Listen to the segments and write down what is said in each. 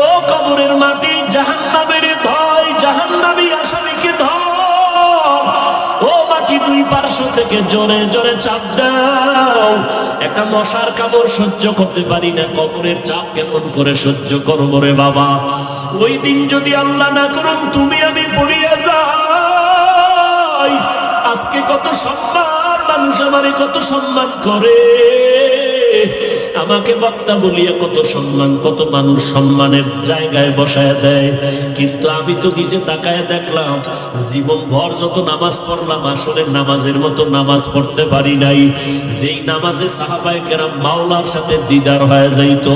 ও কবরের মাটি, জাহান্নামের ধয়, জাহান্নামী আসামিকে ধর। ও মাটি দুই পার্শ্ব থেকে জোরে জোরে চাপ দাও। একটা মশার কামড় সহ্য করতে পারি না, কবরের চাপ কেমন করে সহ্য করবো রে বাবা। ওই দিন যদি আল্লাহ না করুন তুমি আমি পড়িয়া যাই, আজকে কত সম্মান, মানুষ আমারে কত সম্মান করে, আমাকে বক্তা বলিয়া কত সম্মান, কত মানুষ সম্মানের জায়গায় বসায় দেয়। কিন্তু আমি তো নিজে তাকায় দেখলাম, জীবন ভর যত নামাজ পড়লাম, আসলে নামাজের মতো নামাজ পড়তে পারি নাই। যেই নামাজে সাহাবায়ে কেরাম মাওলার সাথে দিদার হয়ে যাইতো,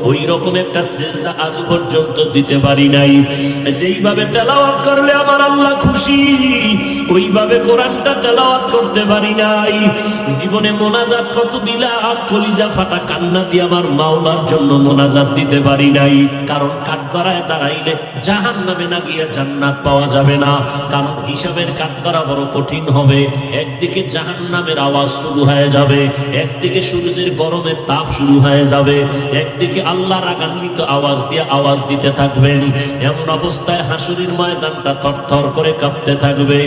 ওই রকম একটা সিজদা আজ পর্যন্ত দিতে পারি নাই। যেইভাবে তেলাওয়াত করলে আমার আল্লাহ খুশি, ওইভাবে কোরআনটা তেলাওয়াত করতে পারি নাই। জীবনে মোনাজাত কত দিলাম, কলিজা ফাটা কান্না দিয়ে আমার মাওলার জন্য মোনাজাত দিতে পারি নাই। কারণ কাঠগড়ায় দাঁড়াইলে জাহান্নামে না গিয়ে জান্নাত পাওয়া যাবে না। কারণ হিসাবের কাঠগড়া বড় কঠিন হবে। একদিকে জাহান্নামের আওয়াজ শুরু হয়ে যাবে, একদিকে সূর্যের গরমের তাপ শুরু হয়ে যাবে, একদিকে আল্লাহ রাগান্বিত আওয়াজ দিয়ে আওয়াজ দিতে থাকবেন। এমন অবস্থায় হাসুরের ময়দানটা থরথর করে কাঁপতে থাকবে,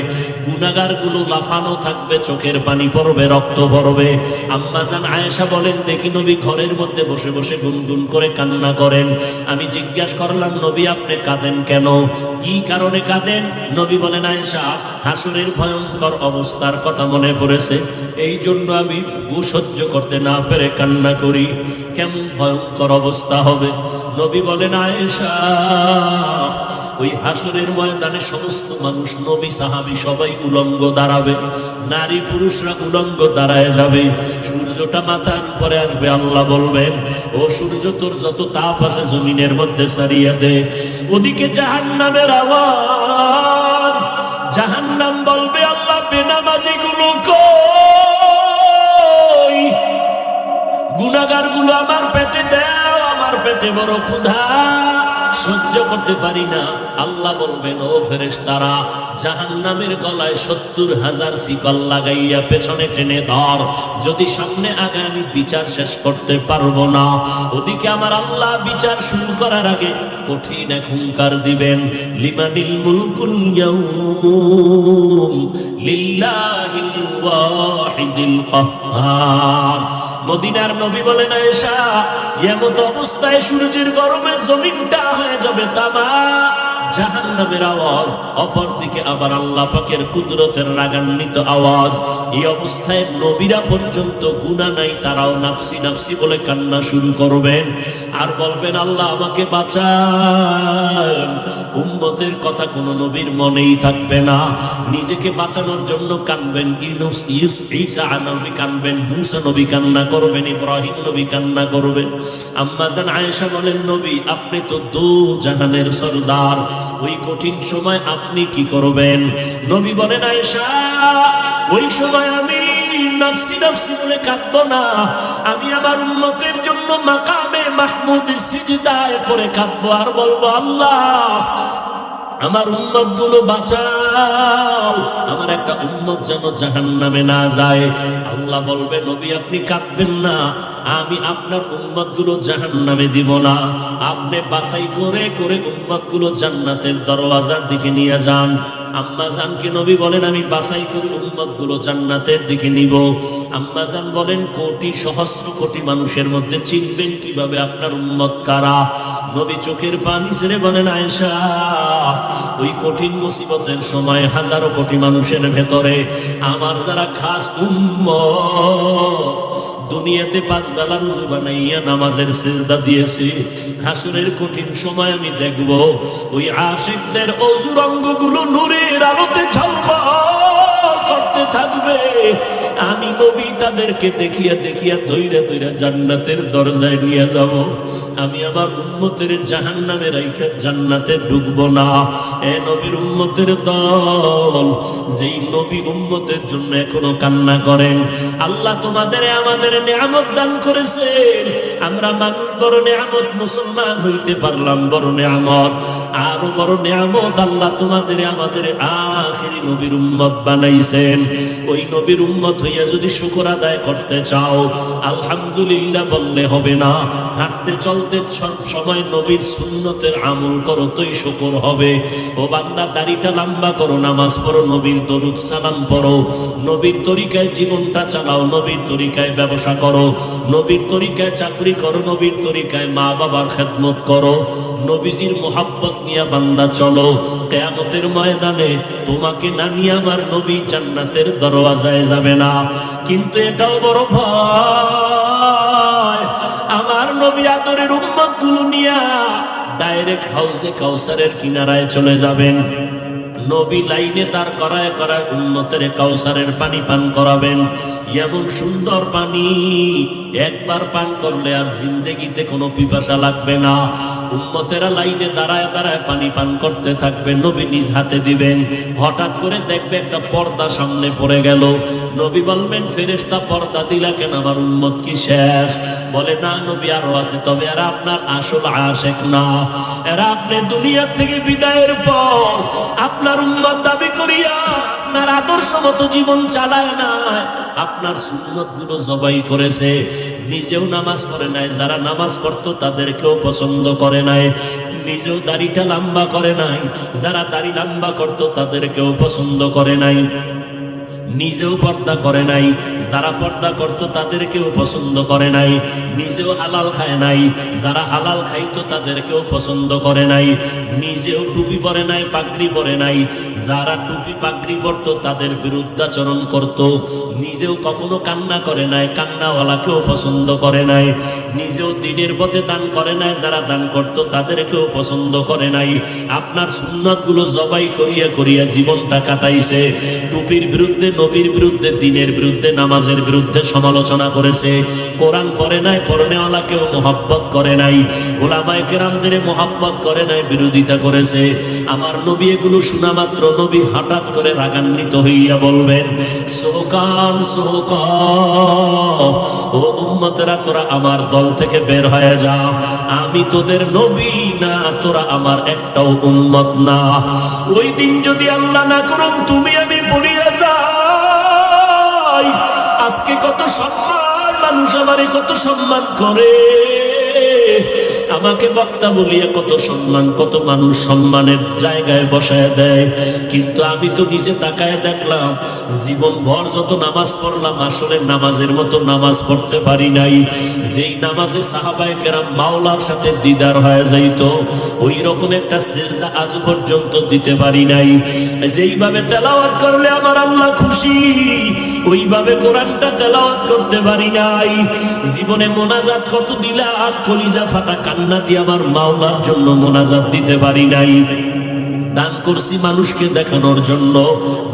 গুনাহগার গুলো লাফানো থাকবে, চোখের পানি পড়বে, রক্ত পড়বে। আম্মা জান আয়েশা বলেন, দেখি নবী ঘরের মধ্যে বসে বসে গুনগুন করে কান্না করেন। আমি জিজ্ঞাসা করলাম, নবী আপনি কাঁদেন কেন, কি কারণে কাঁদেন? নবী বলেন, আয়েশা হাসুরের ভয়ঙ্কর অবস্থার কথা মনে পড়েছে, এই জন্য আমি সহ্য করতে না পেরে কান্না করি। কেমন ভয়ঙ্কর অবস্থা হবে? নবী বলেন, আয়েশা ওই হাসরের ময়দানে সমস্ত মানুষ, নবী সাহাবী সবাই উলঙ্গ দাঁড়াবে, নারী পুরুষরা উলঙ্গ দাঁড়ায় যাবে, সূর্যটা মাথার উপরে আসবে। আল্লাহ বলবেন, ও সূর্য তোর যত তাপ আছে জমিনের মধ্যে সারিয়ে দে। ওদিকে জাহান্নামের আওয়াজ, জাহান্নাম বলবে, আল্লাহ বেনামাজি গুলো কই, গুনাহগার গুলো আমার পেটে দাও, আমার পেটে বড় ক্ষুধা, সহ্য করতে পারি না। আল্লাহ বলবেন, ও ফেরেশতারা জাহান্নামের গলায় 70,000 শিকল লাগাইয়া পেছনে টেনে ধর, যদি সামনে আগে আমি বিচার শেষ করতে পারবো না। ওদিকে আমার আল্লাহ বিচার শুরু করার আগে কঠিন এক হুঙ্কার দিবেন, লিমানিল মুলকুল ইয়াউম লিল্লাহিল ওয়াহিদিল কাহ্হার। মদিনার নবী বলেন, আয়েশা এমত অবস্থায় সূর্যের গরমে জমিনটা হয়ে যাবে তামা, জাহান্নামের আওয়াজ, অপরদিকে আবার আল্লাহ পাকের কুদরতের রাগান্বিত আওয়াজ। এই অবস্থায় নবীরা পর্যন্ত গুনাহ নাই, তারাও নাফসি নাফসি বলে কান্না শুরু করবেন আর বলবেন, আল্লাহ আমাকে বাঁচান। উম্মতের কথা কোনো নবীর মনেই থাকবে না, নিজেকে বাঁচানোর জন্য কাঁদবেন। ঈসা নবী কাঁদবেন, মুসা নবী কান্না করবেন, ইব্রাহিম নবী কান্না করবেন। আম্মা জান আয়েশা বলেন, নবী আপনি তো দো জাহানের সরদার, ওই কঠিন সময় আপনি কি করবেন? নবী বলেন, আয়েশা ওই সময় আমি নাফসি নাফসি বলে কাঁদবো না, আমি আমার উম্মতের জন্য মাকামে মাহমুদ সিজদায় পড়ে কাঁদবো আর বলবো, আল্লাহ আমার উম্মত গুলো বাঁচাও, আমার একটা উম্মত যেন জাহান্নামে না যায়। আল্লাহ বলবে, নবী আপনি কাঁদবেন না, আমি আপনার উম্মত গুলো জাহান্নামে দিব না, আপনি বাছাই করে করে উম্মত গুলো জান্নাতের দরওয়াজার দিকে নিয়ে যান। আম্মা জানকে নবী বলেন, আমি বাছাই করে উম্মত গুলো জান্নাতের দিকে নিব। আম্মা জান বলেন, কোটি সহস্র কোটি মানুষের মধ্যে চিনবেন কিভাবে আপনার উম্মত কারা? নবী চোখের পানি ছেড়ে বলেন, আয়েশা ওই কঠিন মুসিবতের সময় হাজারো কোটি মানুষের ভেতরে আমার যারা খাস উম্মত, দুনিয়াতে 5 বেলা রুজু বানাইয়া নামাজের সিজদা দিয়েছি, হাসরের কঠিন সময় আমি দেখব ওই আশিকদের অজুর অঙ্গগুলো নূরের আলোতে ঝলমল করতে থাকবে। আমি নবী তাদেরকে দেখিয়া দেখিয়া ধইরা ধইরা জান্নাতের দরজায় নিয়ে যাব। আমি আমার উম্মতের জাহান্নামে রাইখা জান্নাতে ঢুকবো না। এ নবীর উম্মতের দল, যেই নবী উম্মতের জন্য এখনো কান্না করেন, আল্লাহ তোমাদের আমাদের নিয়ামত দান করেছেন, আমরা মানুষ বড় নিয়ামত, মুসলমান হইতে পারলাম বড় নিয়ামত, আরো বড় নিয়ামত আল্লাহ তোমাদের আমাদের আখিরি নবীর উম্মত বানাইছে। করেছেন। ওই নবীর উম্মত হইয়া যদি শুকর আদায় করতে চাও, আলহামদুলিল্লাহ বললে হবে না, হাঁটতে চলতে সব সময় নবীর সুন্নতের আমল করো, তোই শুকর হবে। ও বান্দা, দাড়িটা লম্বা করো, নামাজ পড়ো, নবীর দরুদ সালাম পড়ো, নবীর তরিকায় জীবনটা চালাও, নবীর তরিকায় ব্যবসা করো, নবীর তরিকায় চাকরি করো, নবীর তরিকায় মা বাবার খেদমত করো, নবীজির মোহাব্বত নিয়ে বান্দা চলো। কিয়ামতের ময়দানে তোমাকে না নিয়ে আমার নবী জান্নাতের দরওয়াজায় যাবে না। কিন্তু এটাও বড় ভয়, আমার নবী আদরের উম্মত গুলো নিয়া ডাইরেক্ট হাউজে কাউসারের কিনারায় চলে যাবেন। নবী লাইনে দাঁড় করায় করায় উম্মতের কাউসারের পানি পান করাবেন। এমন সুন্দর পানি একবার পান করলে আর জিন্দেগিতে কোনো পিপাসা লাগবে না। উম্মতেরা লাইনে দাঁড়ায় দাঁড়ায় পানি পান করতে থাকবে, নবী নিজ হাতে দিবেন। হঠাৎ করে দেখবে একটা পর্দা সামনে পড়ে গেল। নবী বলবেন, ফেরেশতা পর্দা দিলা কেন, আমার উম্মত কি শেষ? বলে, না নবী আরো আছে, তবে এরা আপনার আসল আশেক না, এরা আপনি দুনিয়া থেকে বিদায়ের পর আপনার উম্মত দাবি করিয়া আপনার আদর্শ মতো জীবন চালায় না, আপনার সুন্নত গুলো জবাই করেছে, নিজেও নামাজ পড়ে নাই, যারা নামাজ পড়তো তাদেরকেও পছন্দ করে নাই, নিজেও দাড়িটা লম্বা করে নাই, যারা দাড়ি লম্বা করতো তাদেরকেও পছন্দ করে নাই, নিজেও পর্দা করে নাই, যারা পর্দা করতো তাদেরকেও পছন্দ করে নাই, নিজেও হালাল খায় নাই, যারা হালাল খাইতো তাদেরকেও পছন্দ করে নাই, নিজেও টুপি পরে নাই, পাগড়ি পরে নাই, যারা টুপি পাগড়ি পরতো তাদের বিরুদ্ধাচরণ করত, নিজেও কখনো কান্না করে নাই, কান্নাওয়ালাকেও পছন্দ করে নাই, নিজেও দিনের পথে দান করে নাই, যারা দান করতো তাদেরকেও পছন্দ করে নাই। আপনার সুন্নাতগুলো জবাই করিয়া করিয়া জীবনটা কাটাইছে, টুপির বিরুদ্ধে, নবীর বিরুদ্ধে, দিনের বিরুদ্ধে, নামাজের বিরুদ্ধে সমালোচনা করেছে, কোরআন পড়ে নাই, পড়নেওয়ালাকেও মোহাব্বত করে নাই, ওলামায়ে কেরামদের মোহাব্বত করে নাই, বিরোধিতা করেছে। আমার নবী এগুলো শোনা মাত্র নবী হঠাৎ করে রাগান্বিত হইয়া বলবেন, সোকান সোকান, ও উম্মতেরা তোরা আমার দল থেকে বের হয়ে যা, আমি তোদের নবী না, তোরা আমার একটাও উম্মত না। ওই দিন যদি আল্লাহ না করুন তুমি আমি পড়িয়া যাই, আজকে কত সম্মান, মানুষ আমারে কত সম্মান করে, আমাকে বক্তা বলিয়া কত সম্মান, কত মানুষ সম্মানের জায়গায় বসায় দেয়, কিন্তু আমি তো নিজে তাকায় দেখলাম জীবন ভর যত নামাজ পড়লাম আসলে নামাজের মতো নামাজ পড়তে পারি নাই। যেই নামাজে সাহাবায়ে কেরাম মাওলার সাথে দিদার হয়ে যাইত, ওই রকম একটা সিজদা আজ পর্যন্ত দিতে পারি নাই। যেইভাবে তেলাওয়াত করলে আমার আল্লাহ খুশি, ওইভাবে কোরআনটা তেলাওয়াত করতে পারি নাই। জীবনে মোনাজাত কত দিলাম, কলিজা ফাটা কান্না দিয়ে আমার মাওলার জন্য মোনাজাত দিতে পারি নাই। দান করছি মানুষকে দেখানোর জন্য,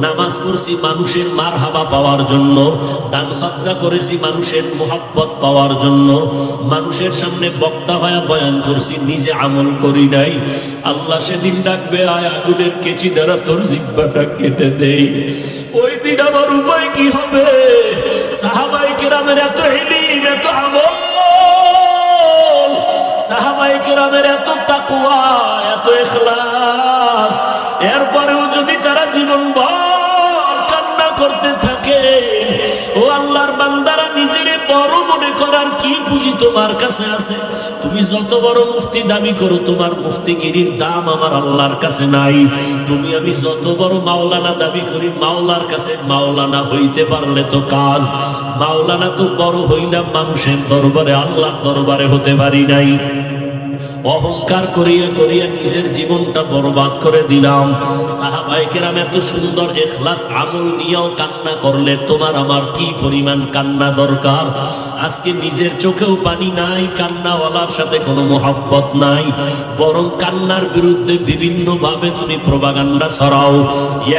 নামাজ পড়ছি মানুষের মারহাবা পাওয়ার জন্য, দান সাদকা করেছি মানুষের মোহাব্বত পাওয়ার জন্য, মানুষের সামনে বক্তা হয়ে বয়ান করছি, নিজে আমল করি নাই। আল্লাহ সেদিন ডাকবে, আয় আগুনের কেচি দ্বারা তোর জিহ্বাটা কেটে দেই। ওই দিন আমার উপায় কি হবে? সাহাবায়ে কেরামের এত ইলম, এত আমল, সাহাবায়ে কেরামের এত তাকওয়া, এত ইখলাস, এরপরেও যদি তারা জীবনভর কান্না করতে থাকে, ও আল্লাহর বান্দারা নিজেরে বড় মনে করার কি পুঁজি তোমার কাছে আছে? তুমি যত বড় মুফতি দাবি করো, তোমার মুফতিগিরির দাম আমার আল্লাহর কাছে নাই। তুমি আমি যত বড় মাওলানা দাবি করি, মাওলার কাছে মাওলানা হইতে পারলে তো কাজ, মাওলানা তো বড় হইলাম মানুষের দরবারে, আল্লাহর দরবারে হতে পারি নাই। অহংকার করিয়া করিয়া নিজের জীবনটা বরবাদ করে দিলাম। সাহাবায়ে কেরাম এত সুন্দর ইখলাস আমল নিয়েও কান্না করলে তোমার আমার কি পরিমাণ কান্না দরকার? আজকে নিজের চোখেও পানি নাই, কান্নাওয়ালার সাথে কোনো মোহাব্বত নাই, বরং কান্নার বিরুদ্ধে বিভিন্ন ভাবে তুমি প্রপাগান্ডা ছড়াও।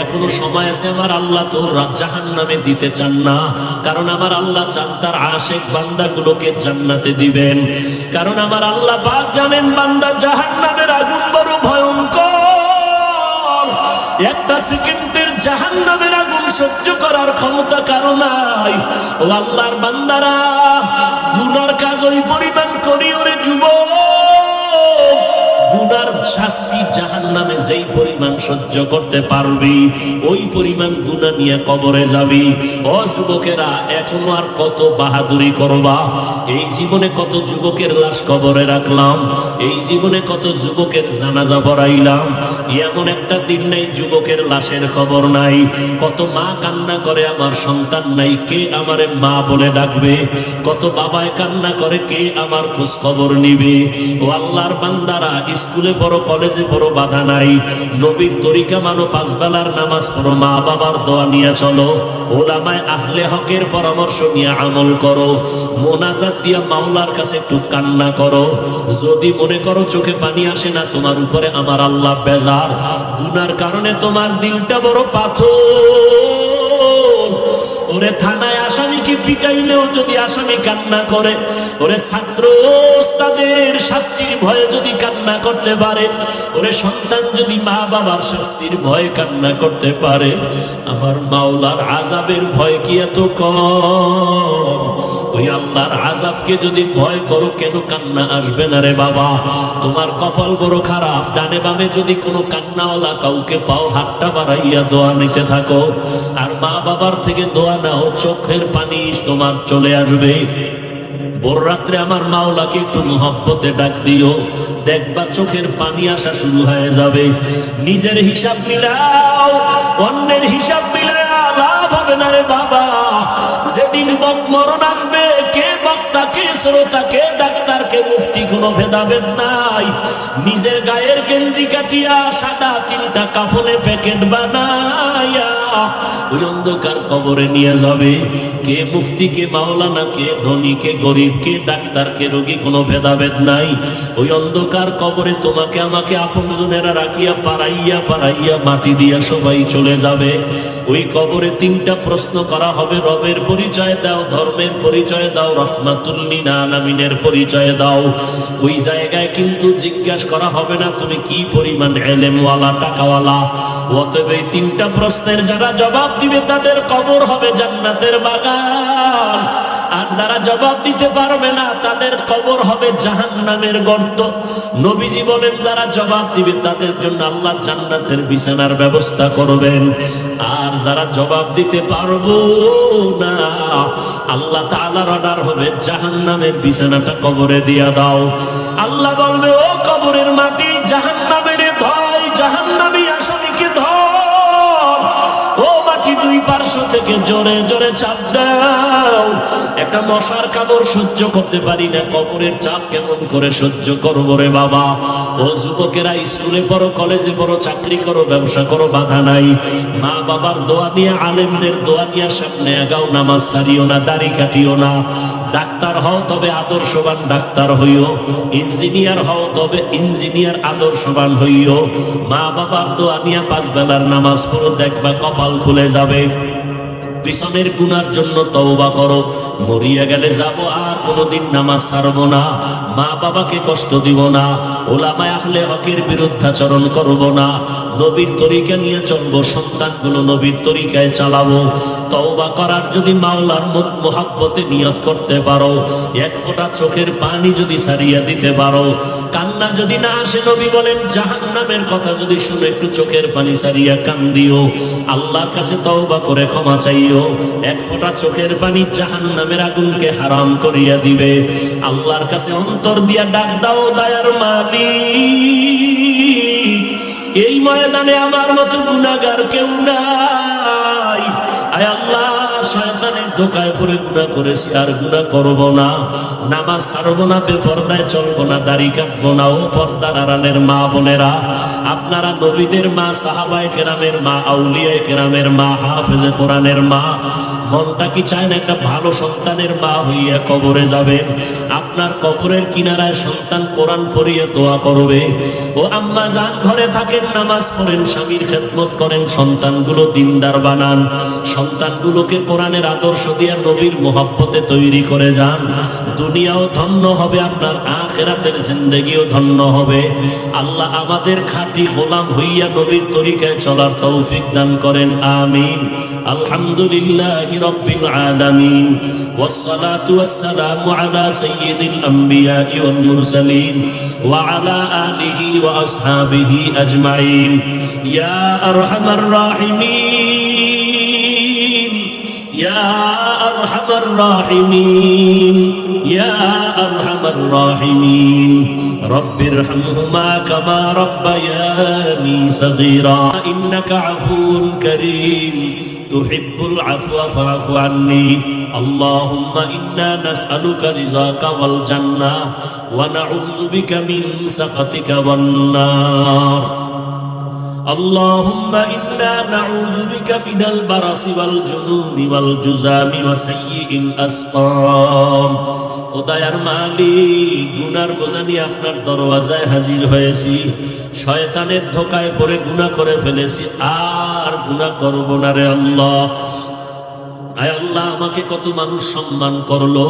এখনো সময় আছে, আমার আল্লাহ তো জাহান্নামে দিতে চান না, কারণ আমার আল্লাহ চান তার আশেক বান্দাগুলোকে জান্নাতে দিবেন। কারণ আমার আল্লাহ পাক জানেন বান্দা জাহান্নামের আগুন বড় ভয়ঙ্কর, একটা সেকেন্ডের জাহান্নামের আগুন সহ্য করার ক্ষমতা কারো নাই। ও আল্লাহর বান্দারা, গুনার কাজ ওই পরিমাণ করিও রে যুবক, গুনার শাস্তি জাহান্নামে যেই পরিমাণ সহ্য করতে পারবি ওই পরিমাণ গুনাহ নিয়ে কবরে যাবি। ও যুবকেরা, এখনো আর কত বাহাদুরি করবা? এই জীবনে কত যুবকের লাশ কবরে রাখলাম, এই জীবনে কত যুবকের জানাজা পড়াইলাম, এমন একটা দিন নেই যুবকের লাশের খবর নাই। কত মা কান্না করে আমার সন্তান নাই, কে আমারে মা বলে ডাকবে? কত বাবায় কান্না করে, কে আমার খোঁজ খবর নিবে? ও আল্লাহর বান্দারা, স্কুলে পড়ো, কলেজে পড়ো, বাধা নাই। নবীর তরিকা মানো, পাঁচ বেলার নামাজ পড়ো, মা বাবার দোয়া নিয়ে চলো, ওলামায়ে আহলে হকের পরামর্শ নিয়ে আমল করো, মোনাজাত দিয়া মাওলার কাছে একটু কান্না করো। যদি মনে করো চোখে পানি আসে না, তোমার উপরে আমার আল্লাহ বেজার, গুনার কারণে তোমার দিলটা বড় পাথর। ওরে থানায় আসামিকে পিটাইলেও যদি আসামি কান্না করে, ওরে ছাত্র ওস্তাদের শাস্তির ভয়ে যদি কান্না করতে পারে, ওরে সন্তান যদি মা বাবার শাস্তির ভয়ে কান্না করতে পারে, আমার মাওলার আযাবের ভয় কি এত কম? ওই আল্লাহর আযাবকে যদি ভয় করো, কেন কান্না আসবে না রে বাবা? তোমার কপাল বড় খারাপ, ডানে বামে যদি কোনো কান্নাওয়ালা কাউকে পাও, হাতটা বাড়াইয়া দোয়া নিতে থাকো। আর মা বাবার থেকে দোয়া নাও, চোখের পানি তোমার চলে আসবে। ভোর রাত্রে আমার মাওলাকে একটু মুহাব্বতে ডাক দিও, দেখবা চোখের পানি আসা শুরু হয়ে যাবে। নিজের হিসাব মিলাও, অন্যের হিসাব মিলাও লাভ হবে না রে বাবা। যেদিন মরণ আসবে, কে বক্তা, কে শ্রোতা, কে ডাক্তার, কে মুফতি, কোনো ভেদাভেদ নাই। নিজের গায়ের গেঞ্জি কাটিয়া সাদা তিনটা কাফনে প্যাকেট বানাইয়া ওই অন্ধকার কবরে নিয়ে যাবে। কে মুফতি, কে মাওলানা, কে ধনী, কে গরিব, কে ডাক্তার, কে রোগী, কোনো ভেদাভেদ নাই। ওই অন্ধকার কবরে তোমাকে আমাকে আপনজনেরা রাখিয়া পাড়াইয়া পাড়াইয়া মাটি দিয়া সবাই চলে যাবে। ওই কবরে তিনটা প্রশ্ন করা হবে, রবের পরিচয় দাও, ধর্মের পরিচয় দাও, রহমাতুল লিল আলামিনের পরিচয় দাও। ওই জায়গায় কিন্তু জিজ্ঞাসা করা হবে না তুমি কি পরিমাণ ইলমওয়ালা, টাকাওয়ালা। অতএব এই তিনটা প্রশ্নের যারা জবাব দিবে তাদের কবর হবে জান্নাতের বাগান। আর যারা জবাব দিতে পারবে না তাদের কবর হবে জাহান্নামের গর্ত। নবীজি বলেন যারা জবাব দিবে তাদের জন্য আল্লাহ জান্নাতের বিছানার ব্যবস্থা করবেন। আর যারা জবাব দিতে পারবো না, আল্লাহ তাআলার অর্ডার হবে জাহান্নামের বিছানাটা কবরে দিয়া দাও। আল্লাহ বলবে, ও কবরের মাটি, জাহান্নামের ধর, জাহান্নামী আসামিকে ধর। ও মাটি, দুই পার্শ্ব থেকে জোরে জোরে চাপ দাও। একটা মশার কামড় সহ্য করতে পারি না, কবরের চাপ কেমন করে সহ্য করবো রে বাবা? ও যুবকেরা, স্কুলে পড়ো, কলেজে পড়ো, চাকরি করো, ব্যবসা করো, বাধা নাই। মা বাবার দোয়া নিয়ে, আলেমদের দোয়া নিয়ে সামনে আগাও, নামাজ ছাড়িও না, দাড়ি কাটিও না। ডাক্তার হও তবে আদর্শবান ডাক্তার হইও, ইঞ্জিনিয়ার হও তবে ইঞ্জিনিয়ার আদর্শবান হইও। মা বাবার দোয়া নিয়ে পাঁচ বেলার নামাজ পড়ো, দেখবা কপাল খুলে যাবে। পিছনের গুনার জন্য তওবা করো, মরিয়া গেলে যাব আর কোনোদিন নামাজ ছাড়বো না, মা বাবাকে কষ্ট দিব না, ওলামায়ে আহলে হকের বিরুদ্ধাচরণ করব না, নবীর তরিকা নিয়ে চলবো, সন্তানগুলো নবীর তরিকায় চালাবো। তওবা করার যদি মাওলার মুহাব্বতে নিয়ত করতে পারো, এক ফোঁটা চোখের পানি যদি সারিয়া দিতে পারো, কান্না যদি না আসে, নবী বলেন জাহান্নামের কথা যদি শুনে একটু চোখের পানি সারিয়া কান্দিও, আল্লাহর কাছে তওবা করে ক্ষমা চাইও। এক ফোঁটা চোখের পানি জাহান্নামের আগুনকে হারাম করিয়া দিবে। আল্লাহর কাছে অন্তর দিয়া ডাক দাও, দয়ার মালিক, এই ময়দানে আমার মতো গুনাহগার কেউ নাই। আয় আল্লাহ, শয়তানের ধোঁকায় পড়ে গুনাহ করেছি, আর গুনাহ করব না, নামাজ ছাড়ব না, বেপরদায় চলবো না, দাড়ি কাটবো না। ও পর্দার আড়ালের মা বোনেরা, আপনারা নবীদের মা, সাহাবায়ে কেরামের মা, আউলিয়ায়ে কেরামের মা, হাফেজে কোরআনের মা, মনটা কি চায় না একটা ভালো সন্তানের মা হইয়া কবরে যাবেন? আপনার কবরের কিনারায় সন্তান কোরআন পড়িয়ে দোয়া করবে। ও আম্মা জান, ঘরে থাকেন, নামাজ পড়েন, স্বামীর খেদমত করেন, সন্তানগুলো দিনদার বানান, সন্তানগুলোকে কোরআনের আদর্শ দিয়া নবীর মোহাব্বতে তৈরি করে যান, দুনিয়াও ধন্য হবে, আপনার আখিরাতের জিন্দেগিও ধন্য হবে। আল্লাহ আমাদের খাঁটি গোলাম হইয়া নবীর তরিকায় চলার তৌফিক দান করেন, আমিন। আলহামদুলিল্লাহি রাব্বিল আলামিন, ওয়াসসালাতু ওয়াসসালামু আলা সাইয়্যিদিল আমবিয়া ওয়াল মুরসালিন ওয়া আলা আলিহি ওয়া আসহাবিহি আজমাইন। ইয়া আরহামার রাহিমিন, ইয়া আরহামার রাহিমিন, ইয়া আরহামার রাহিমিন, রব্বিরহামহুমা কামা রাব্বায়ানি সগীরা, ইন্নাকা আফুউন কারীম তুহিব্বুল আফওয়া ফা'ফু আন্নী। আল্লাহুম্মা ইন্না নাসআলুকা রিযাকা ওয়াল জান্নাহ ওয়া নাউযু বিকা মিন সাখাতিকা ওয়ান নার। اللهم إنا نعوذ بك من البرص والجنون والجذام وسيء الأسقام। ও দয়ার মালিক, গুনার বোঝা নিয়ে আপনার দরওয়াজায় হাজির হয়েছি, শয়তানের ধোকায় পড়ে গুনাহ করে ফেলেছি, আর গুনাহ করব না রে আল্লাহ। আয় আল্লাহ, আমাকে কত মানুষ সম্মান করলো,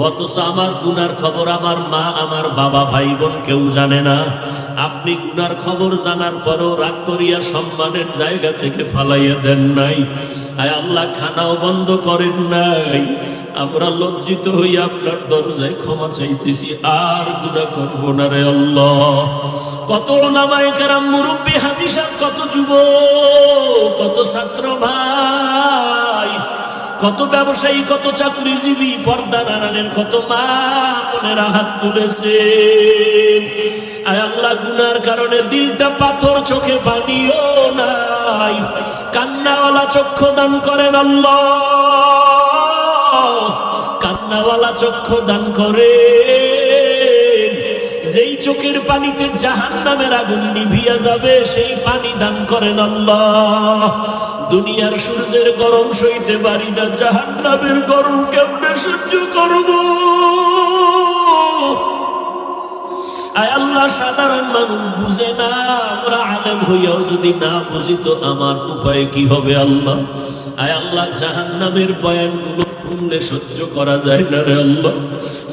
অথচ আমার গুনার খবর আমার মা, আমার বাবা, ভাই বোন কেউ জানে না। আপনি গুনার খবর জানার পরও রাগ করিয়া সম্মানের জায়গা থেকে ফালাইয়া দেন নাই। আয় আল্লাহ, খানাও বন্ধ করেন নাই। আমরা লজ্জিত হইয়া আপনার দরজায় ক্ষমা চাইতেছি, আর গুনাহ করব না রে আল্লাহ। কত উলামায়ে কেরাম, মুরব্বী হাদিস, কত যুবক, কত ছাত্র ভাই, কত ব্যবসায়ী, কত চাকরিজীবী, পর্দা নারায়ণের কত মা বোনেরা হাত তুলেছেন। আয় আল্লাহ, গুনার কারণে দিলটা পাথর, চোখে পানিও নাই, কান্নাওয়ালা চক্ষু দান করেন আল্লাহ, কান্নাওয়ালা চক্ষু দান করেন। যেই চোখের পানিতে জাহান্নামের আগুন নিভিয়া যাবে, সেই পানি দান করেন আল্লাহ। দুনিয়ার সূর্যের গরম সইতে পারি না, জাহান্নামের গরম কেমনে সহ্য করব? আয় আল্লাহ, সাধারণ মানুষ বুঝে না, আমরা আলেম হইয়াও যদি না বুঝি তো আমার উপায় কি হবে আল্লাহ? আয় আল্লাহ, জাহান্নামের বয়ানগুলো শুনলে সহ্য করা যায় না রে আল্লাহ।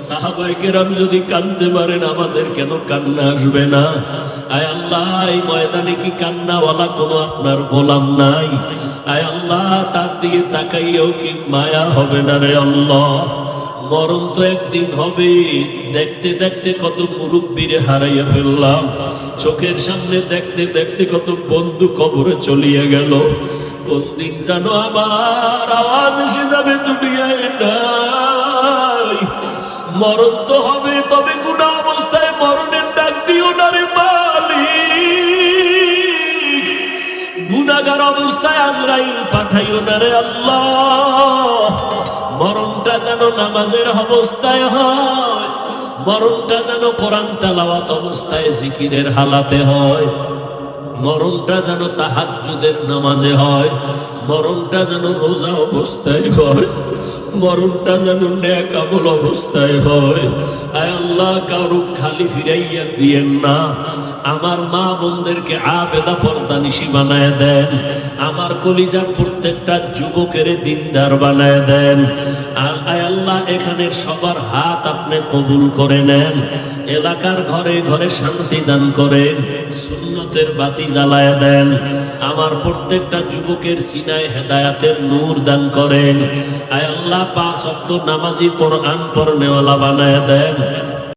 সাহাবায়ে কেরাম যদি কাঁদতে পারেন, আমাদের কেন কান্না আসবে না? আয় আল্লাহ, এই ময়দানে কি কান্নাওয়ালা কোনো আপনার গোলাম নাই? আয় আল্লাহ, তার দিকে তাকাইয়াও কি মায়া হবে না রে আল্লাহ? মরণ তো একদিন হবে, দেখতে দেখতে কত মুরব্বীরে হারাইয়া ফেললাম, চোখের সামনে দেখতে দেখতে কত বন্ধু কবরে চলিয়া গেল। কোন দিন জানো আমার আওয়াজ এসে যাবে দুনিয়ায় নাই। মরণ তো হবে, তবে গুনাহ অবস্থায় মরণের ডাক দিও না রে মালিক, গুনাহগার অবস্থায় আজরাইল পাঠাইও না রে আল্লাহ। মরণটা যেন নামাজের অবস্থায় হয়, মরণটা যেন কোরআন তেলাওয়াত অবস্থায় জিকিরের হালাতে হয়, মরণটা যেন তাহাজ্জুদের নামাজে হয়, মরণটা যেন রোজা অবস্থায় হয়, মরণটা যেন নেক আমল অবস্থায় হয়। আয় আল্লাহ, কারো খালি ফিরাইয়া দিয়েন না। আমার মা বোনদেরকে আবেদা পর্দানিশী বানায় দেন, আমার কলিজার প্রত্যেকটা যুবকের দিনদার বানায় দেন। আয় আল্লাহ, এখানের সবার হাত আপনি কবুল করে নেন, এলাকার ঘরে ঘরে শান্তি দান করেন, সুন্নতের বাতি জ্বালায় দেন। আমার প্রত্যেকটা যুবকের সিনায় হেদায়াতের নূর দান করেন। আয় আল্লাহ, 5 ওয়াক্ত নামাজি, কোরআন পড়নেওয়ালা বানায় দেন।